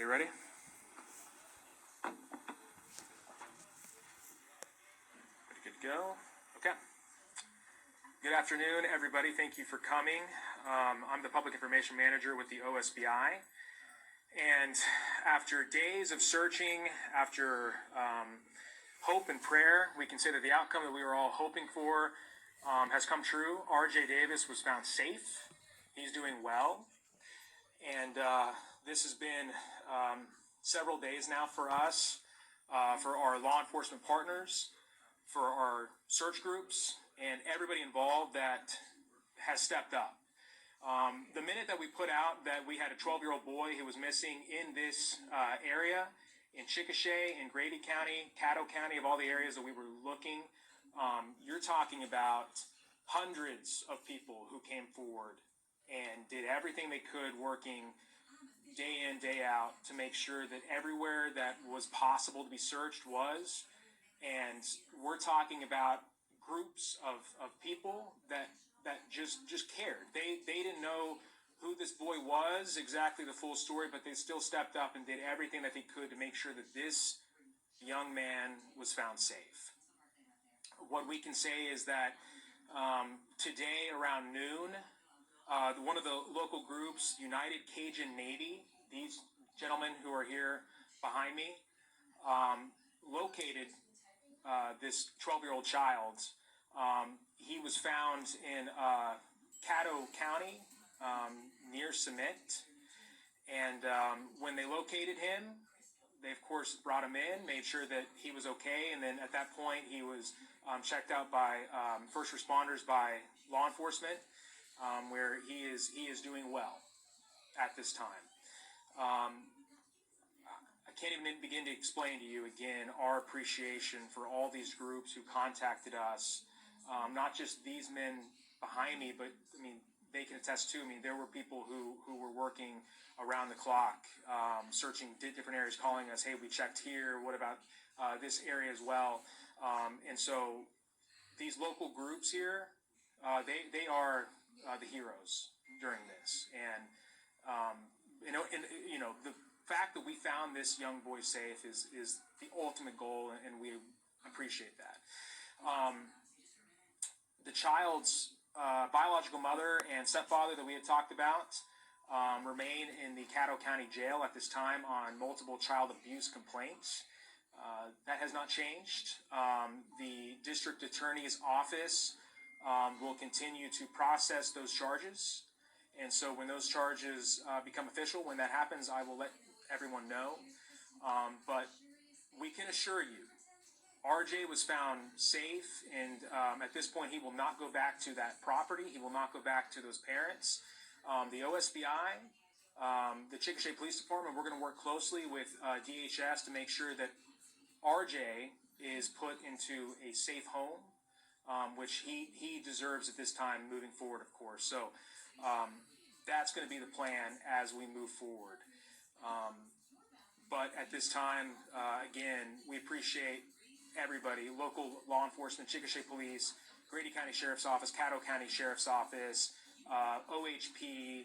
You ready? Good to go. Okay. Good afternoon, everybody. Thank you for coming. I'm the Public Information Manager with the OSBI. And after days of searching, after hope and prayer, we can say that the outcome that we were all hoping for has come true. RJ Davis was found safe. He's doing well. And this has been several days now for us, for our law enforcement partners, for our search groups, and everybody involved that has stepped up. The minute that we put out that we had a 12-year-old boy who was missing in this area, in Chickasha, in Grady County, Caddo County, of all the areas that we were looking, you're talking about hundreds of people who came forward and did everything they could, working day in, day out, to make sure that everywhere that was possible to be searched was. And we're talking about groups of people that just cared. They didn't know who this boy was, exactly the full story, but they still stepped up and did everything that they could to make sure that this young man was found safe. What we can say is that today around noon, one of the local groups, United Cajun Navy, these gentlemen who are here behind me, located this 12-year-old child. He was found in Caddo County, near Summit. And when they located him, they, of course, brought him in, made sure that he was okay. And then at that point, he was checked out by first responders, by law enforcement, where he is doing well at this time. I can't even begin to explain to you again our appreciation for all these groups who contacted us. Not just these men behind me, but I mean, they can attest to. I mean, there were people who were working around the clock, searching different areas, calling us, hey, we checked here, what about this area as well? And so these local groups here, they are the heroes during this. And the fact that we found this young boy safe is the ultimate goal, and we appreciate that. The child's biological mother and stepfather that we had talked about remain in the Caddo County Jail at this time on multiple child abuse complaints. That has not changed. The district attorney's office will continue to process those charges. And so when those charges become official, when that happens, I will let everyone know. But we can assure you, RJ was found safe, and at this point, he will not go back to that property. He will not go back to those parents. The OSBI, the Chickasha Police Department, we're going to work closely with DHS to make sure that RJ is put into a safe home, which he deserves at this time moving forward, of course. So that's going to be the plan as we move forward. But at this time, again, we appreciate everybody, local law enforcement, Chickasha Police, Grady County Sheriff's Office, Caddo County Sheriff's Office, OHP,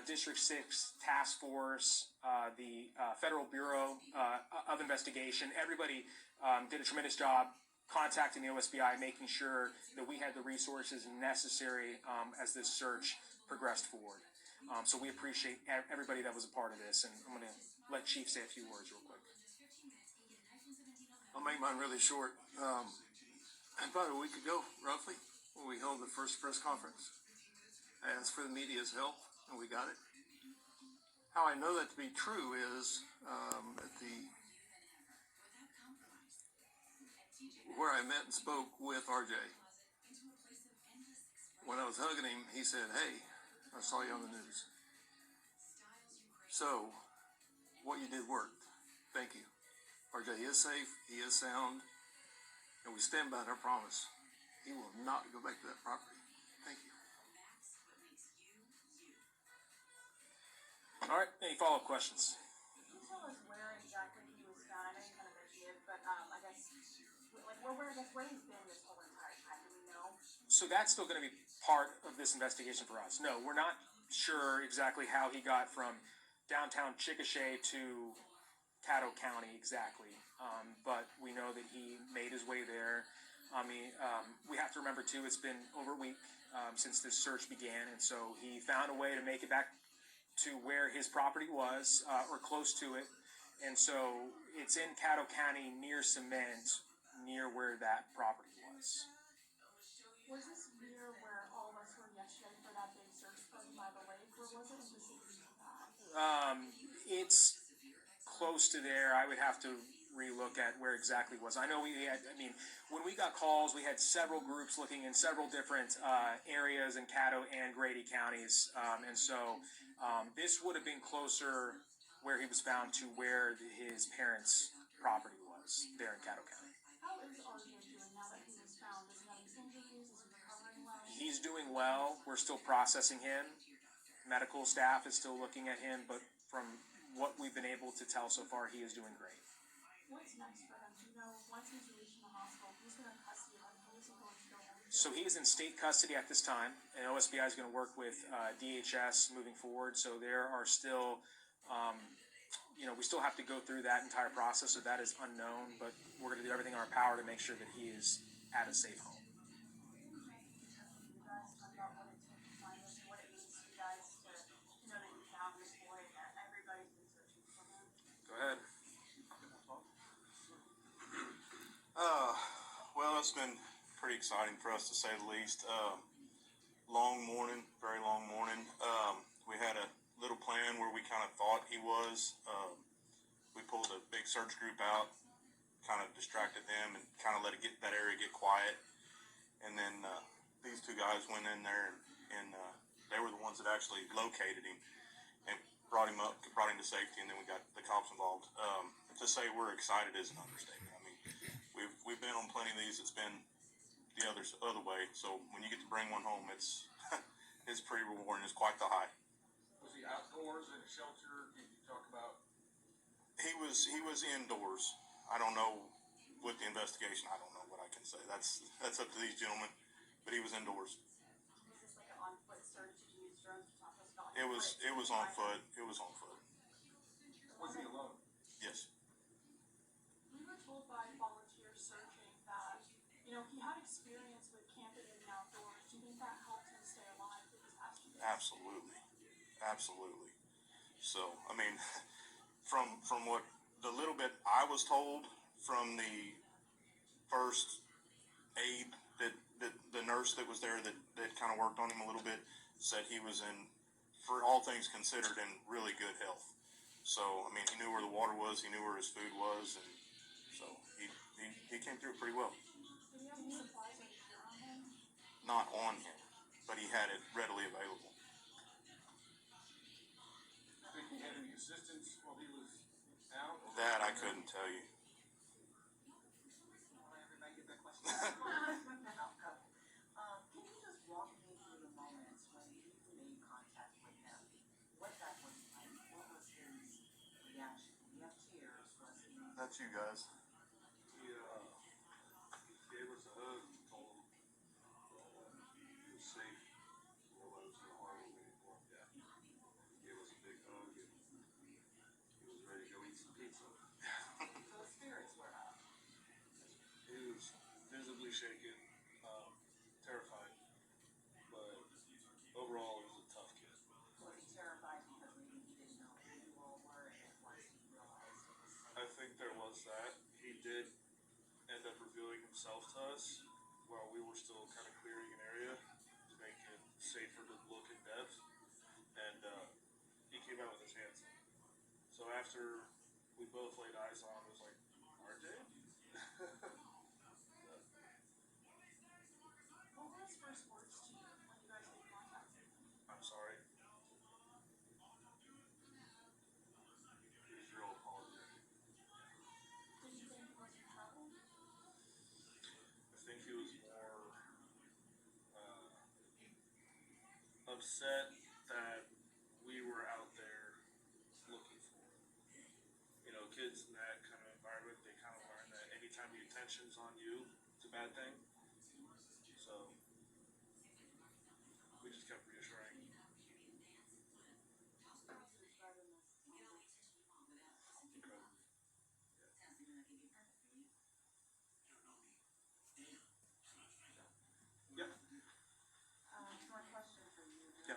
District 6 Task Force, the Federal Bureau of Investigation. Everybody did a tremendous job contacting the OSBI, making sure that we had the resources necessary as this search progressed forward. So we appreciate everybody that was a part of this, and I'm going to let Chief say a few words real quick. I'll make mine really short. About a week ago, roughly, when we held the first press conference, I asked for the media's help, and we got it. How I know that to be true is where I met and spoke with RJ. When I was hugging him, he said, "Hey, I saw you on the news. So, what you did worked. Thank you. RJ is safe, he is sound, and we stand by our promise. He will not go back to that property. Thank you. All right, any follow-up questions? Can you tell us where exactly he was found? I know you kind of mentioned it, but I guess where he's been this whole entire time. Do we know? So that's still going to be part of this investigation for us. No, we're not sure exactly how he got from downtown Chickasha to Caddo County exactly, but we know that he made his way there. We have to remember too, it's been over a week since this search began, and so he found a way to make it back to where his property was, or close to it, and so it's in Caddo County near Cement, near where that property was. Was this near where all of us were yesterday for that big search party by the lake, or was it in the city of that? It's close to there. I would have to relook at where exactly it was. I know when we got calls, we had several groups looking in several different areas in Caddo and Grady counties, and so this would have been closer where he was found to where his parents' property was there in Caddo County. How is RJ doing now that he was found? Does he have any injuries? Is he recovering well? He's doing well. We're still processing him. Medical staff is still looking at him, but from what we've been able to tell so far, he is doing great. What's next for him? Do you know, once he's released from the hospital, who's going to custody him? Who is he going to go home to? So he is in state custody at this time, and OSBI is going to work with DHS moving forward. So there are still, we still have to go through that entire process, so that is unknown, but we're going to do everything in our power to make sure that he is at a safe home. You guys talk about what it took to find this and what it means to you guys to know that you found this boy and everybody's been searching for him. Go ahead. Well, it's been pretty exciting for us to say the least. Long morning, very long morning. We had a little plan where we kind of thought he was. We pulled a big search group out, kind of distracted them, and kind of let that area get quiet. And then these two guys went in there, and they were the ones that actually located him and brought him to safety. And then we got the cops involved. To say we're excited is an understatement. I mean, we've been on plenty of these. It's been the other way. So when you get to bring one home, it's it's pretty rewarding. It's quite the high. Was he outdoors in a shelter? Can you talk about? He was indoors. I don't know with the investigation. I don't know what I can say. That's up to these gentlemen. But he was indoors. Was this like an on-foot search? Did you use drones to talk to us about It was on foot. It was on foot. Was he alone? Yes. We were told by volunteers searching that, he had experience with camping in the outdoors. Do you think that helped him stay alive through these past 2 days? Absolutely. So, I mean, from what the little bit I was told from the first aide that the nurse that was there that kind of worked on him a little bit said he was for all things considered, in really good health. So, I mean, he knew where the water was, he knew where his food was, and so he came through it pretty well. Did he have any supplies or gear on him? Not on him, but he had it readily available. Think he had any assistance while he was out? That I couldn't tell you. Everybody get their questions. Can you just walk me through the moments when you made contact with him? What that was like? What was his reaction? You have tears. Was he? That's you guys. He gave us a hug and told him he was safe. Nobody was gonna harm him anymore. Yeah. He gave us a big hug and he was ready to go eat some pizza. So his spirits were up. He was visibly shaken, terrified, but overall he was a tough kid. Was he terrified because maybe he didn't know who you all were, and once he realized it was safe? I think there was that. He did end up revealing himself to us while we were still kind of clearing an area to make it safer to look in depth, and he came out with his hands up. So after we both laid eyes on him, it was like, RJ? What were his first words to you when you guys made contact with him? I'm sorry. He was real apologetic. Did you think he was in trouble? I think he was more upset that we were out there looking for him. You know, kids in that kind of environment, they kind of learn that anytime the attention's on you, it's a bad thing. So we just kept reassuring. Incredible. Yep. My question for you. Yeah.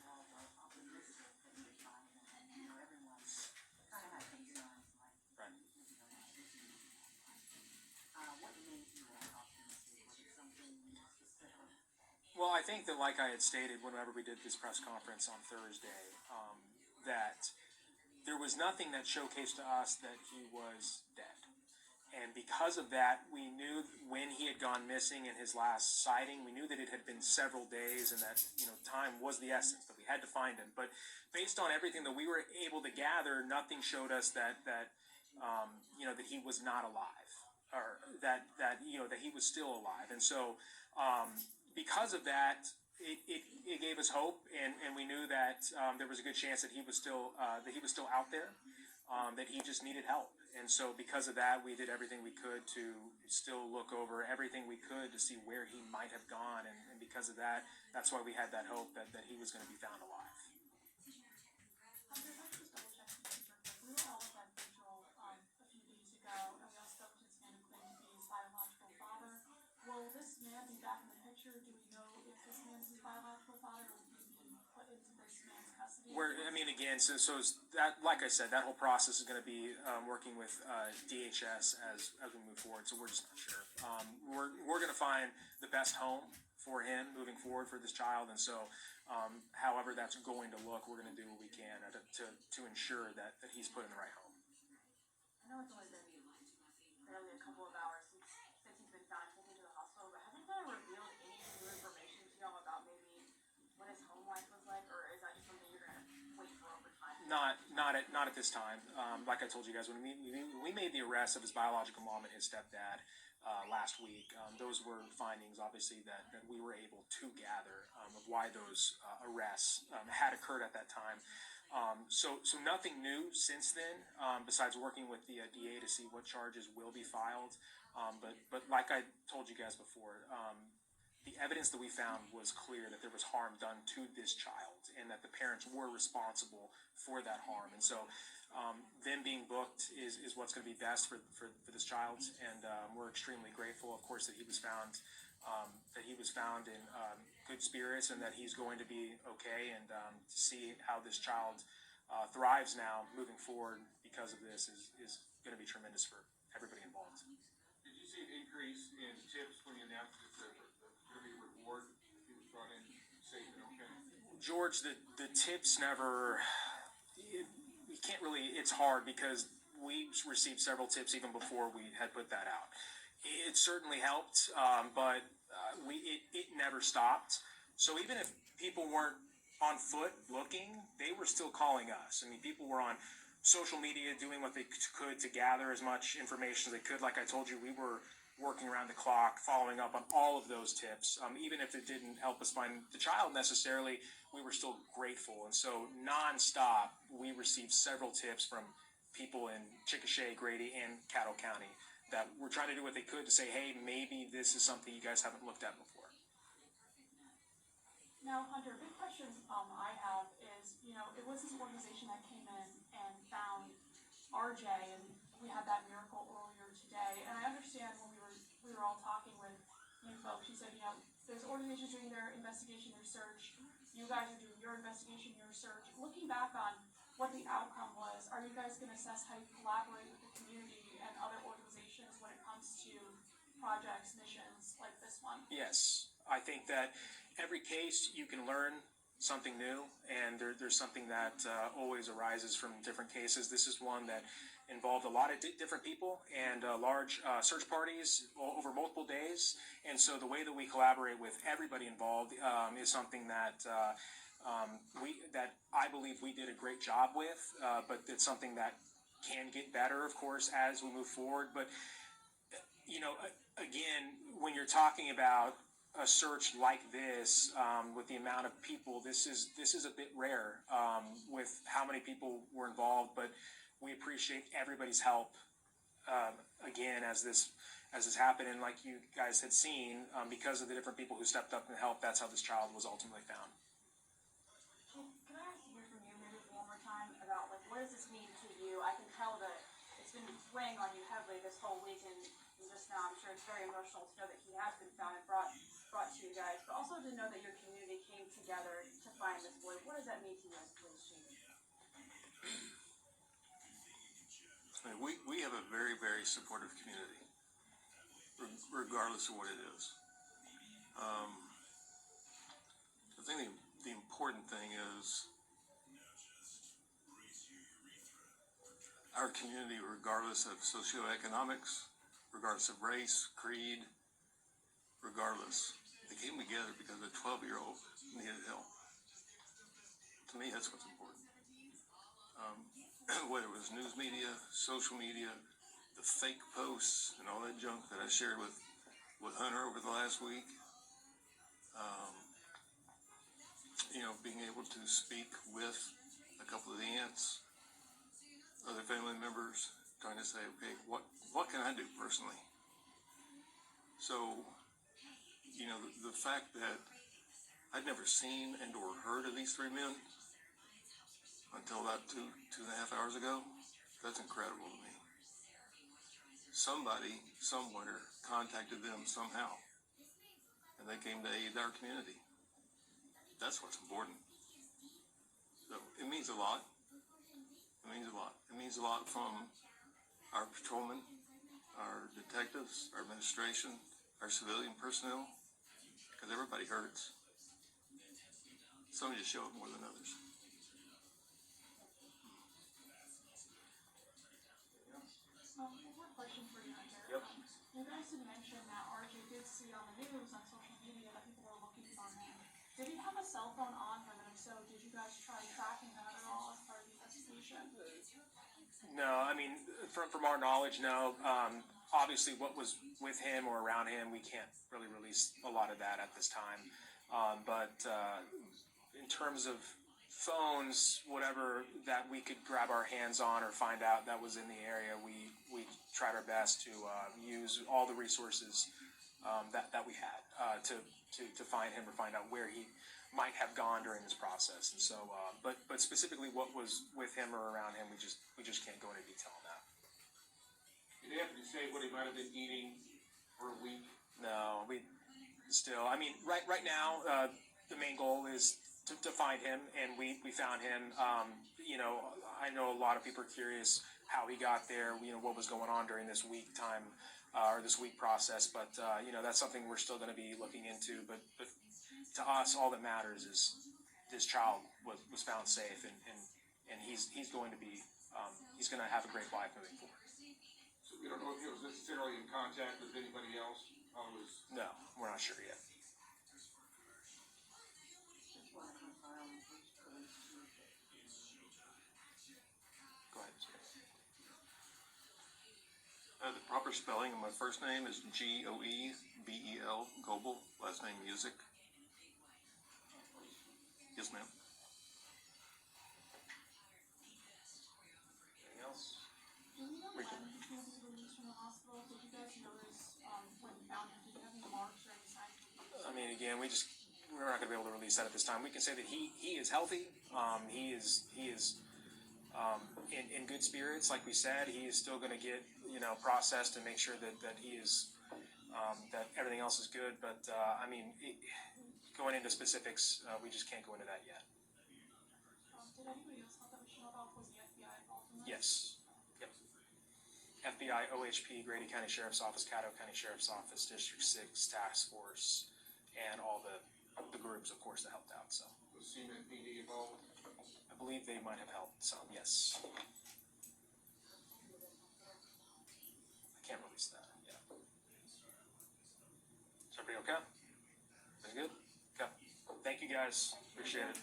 All the optimistic that you're finding, and you know, everyone's kind of had concerns like, Right. you know, what made you that optimistic? Was it something specific? Well, I think that, like I had stated whenever we did this press conference on Thursday, that there was nothing that showcased to us that he was dead. And because of that, we knew when he had gone missing in his last sighting, we knew that it had been several days and that, you know, time was the essence, that we had to find him. But based on everything that we were able to gather, nothing showed us that you know, that he was not alive, or that you know, that he was still alive. And so, because of that, it gave us hope, and we knew that there was a good chance that he was still out there, that he just needed help. And so, because of that, we did everything we could to still look over everything we could to see where he might have gone. And because of that, that's why we had that hope that he was going to be found alive. Hunter, let's just double check something super quick. We were all at that vigil a few days ago, and we all spoke to this man who claimed to be his biological father. Will this man be back in the picture? Do we know if this man is his biological father, or will he be put into this man's custody? I mean, again, so it's that, like I said, that whole process is going to be working with DHS as we move forward. So we're just not sure. We're going to find the best home for him moving forward for this child, and so however that's going to look, we're going to do what we can to ensure that he's put in the right home. I know it's only been barely a couple of hours since he's been found taken to the hospital, but have you kind of revealed any new information to y'all about maybe what his home life was like, or is that just something you're gonna wait for over time? Not at this time. Like I told you guys, when we made the arrest of his biological mom and his stepdad last week, those were findings, obviously, that we were able to gather of why those arrests had occurred at that time. So nothing new since then, besides working with the DA to see what charges will be filed. But like I told you guys before, the evidence that we found was clear that there was harm done to this child and that the parents were responsible for that harm. And so them being booked is what's going to be best for this child. And we're extremely grateful, of course, that he was found in good spirits and that he's going to be okay. And to see how this child thrives now moving forward because of this is going to be tremendous for everybody involved. Did you see an increase in tips when you announced that there was going to be a reward? He was brought in safe and okay. George, the tips never. We can't really. It's hard because we received several tips even before we had put that out. It certainly helped, but it never stopped. So even if people weren't on foot looking, they were still calling us. I mean, people were on social media doing what they could to gather as much information as they could. Like I told you, we were working around the clock, following up on all of those tips. Even if it didn't help us find the child necessarily, we were still grateful. And so nonstop, we received several tips from people in Chickasha, Grady, and Caddo County that were trying to do what they could to say, hey, maybe this is something you guys haven't looked at before. Now, Hunter, big question I have is, you know, it was this organization that came in and found RJ, and we had that miracle earlier today. And I understand when we were all talking with you folks, you said, you know, there's organizations doing their investigation, their search. You guys are doing your investigation, your search. Looking back on what the outcome was, are you guys going to assess how you collaborate with the community and other organizations when it comes to projects, missions like this one? Yes, I think that every case you can learn something new, and there's something that always arises from different cases. This is one that involved a lot of different people and large search parties over multiple days. And so the way that we collaborate with everybody involved is something that that I believe we did a great job with, but it's something that can get better, of course, as we move forward. But, you know, again, when you're talking about a search like this, with the amount of people, this is a bit rare, with how many people were involved, but we appreciate everybody's help, again, as this happened, and like you guys had seen, because of the different people who stepped up and helped, that's how this child was ultimately found. Can I ask you from you maybe one more time about like what does this mean to you? I can tell that it's been weighing on you heavily this whole week, and just now I'm sure it's very emotional to know that he has been found and brought to you guys, but also to know that your community came together to find this boy. What does that mean to you as police chief? I mean, we have a very, very supportive community, regardless of what it is. I think the important thing is our community, regardless of socioeconomics, regardless of race, creed, regardless, they came together because a 12-year-old needed help. To me, that's what's important. Whether it was news media, social media, the fake posts, and all that junk that I shared with Hunter over the last week, being able to speak with a couple of the aunts, other family members, trying to say, okay, what can I do personally? So, the fact that I'd never seen and or heard of these three men until about two and a half hours ago, that's incredible to me. Somebody, somewhere, contacted them somehow, and they came to aid our community. That's what's important. So, it means a lot. It means a lot. It means a lot from our patrolmen, our detectives, our administration, our civilian personnel, because everybody hurts. Some just show it more than others. One more question for you, Hunter. Yep. You guys did mention that RJ did see on the news, on social media, that people were looking for him. Did he have a cell phone on him, and if so, did you guys try tracking that at all as part of the investigation? No, I mean, from our knowledge, no. Obviously, what was with him or around him, we can't really release a lot of that at this time. But in terms of phones, whatever that we could grab our hands on or find out that was in the area, we tried our best to use all the resources that we had to find him or find out where he might have gone during this process. And so, but specifically what was with him or around him, we just can't go into detail on that. Did they have to say what he might have been eating for a week? No, I mean, right now, the main goal is to find him, and we found him. I know a lot of people are curious how he got there, what was going on during this week time, or this week process, but, that's something we're still going to be looking into, but to us, all that matters is this child was found safe, and he's going to be, he's going to have a great life moving forward. So we don't know if he was necessarily in contact with anybody else. No, we're not sure yet. Just want to confirm which police chief. Go ahead. The proper spelling of my first name is Goebel, Goebel, last name Music. Yes, ma'am. Anything else? Do we know when he was released from the hospital? Did you guys notice, when you found him, did you have any marks or any signs of abuse? I mean, again, we're not going to be able to release that at this time. We can say that he is healthy. He is in good spirits. Like we said, he is still going to get processed and make sure that he is that everything else is good. But I mean, going into specifics, we just can't go into that yet. Did anybody else help that we should know about? Was the FBI involved in this? Yes. Yep. FBI, OHP, Grady County Sheriff's Office, Caddo County Sheriff's Office, District 6 Task Force, and all the groups, of course, that helped out. So Was Seaman PD involved? I believe they might have helped some. Yes. I can't release that. Yeah. Is everybody okay? Everybody good? Okay. Thank you guys. Appreciate it.